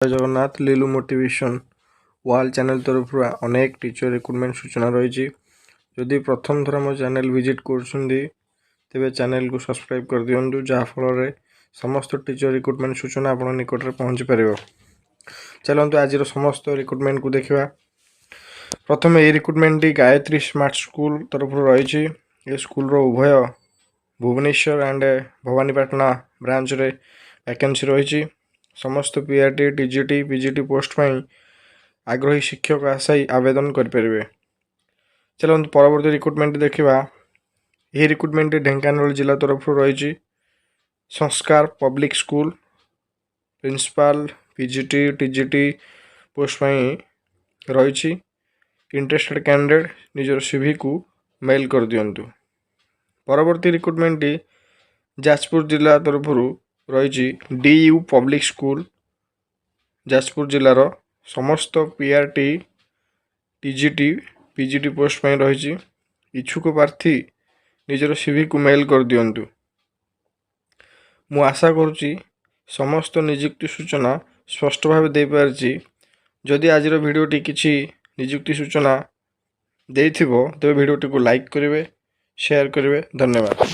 जय जगन्नाथ लीलू मोटिवेशन वाल चैनल तरफ अनेक टीचर रिक्रुटमेंट सूचना रही। जदि प्रथम थर मो चैनल विजिट कर चैनल को सब्सक्राइब कर दिंतु जहाँफल समस्त टीचर रिक्रुटमेंट सूचना आप निकट में पहुँची पार। चलते आज समस्त रिक्रुटमेंट को देखा। प्रथम ये रिक्रुटमेंट गायत्री स्मार्ट स्कूल तरफ रही। ये स्कूल उभय भुवनेश्वर एंड भवानीपाटना ब्रांच रे वैकेंसी रही। समस्त पीआरटी टीजीटी पीजीटी पोस्ट पर आग्रही शिक्षक आशायी आवेदन करें। चलते परवर्ती रिक्रुटमेंट देखा। यह रिक्रुटमेंट ढेंकानाल जिला तरफ रही। Sanskar public school principal PGT TGT post पर रही। इंटरेस्टेड कैंडिडेट निजर सीवी को मेल कर दिंतु। परवर्ती रिक्रुटमेंट जाजपुर जिला तरफ रही। डीयू पब्लिक स्कूल जाजपुर जिलार समस्त पीआरटी टीजीटी पीजीटी पोस्ट पर रही। इच्छुक प्रार्थी निजर सीवी को मेल कर दिंतु। मु आशा करुच्ची समस्त नियुक्ति सूचना स्पष्ट भाव दे पारछि। जदि आज भिडियोटी किसी नियुक्ति सूचना देथिबो तेबे भिडियोटी को लाइक करेंगे, शेयर करेंगे। धन्यवाद।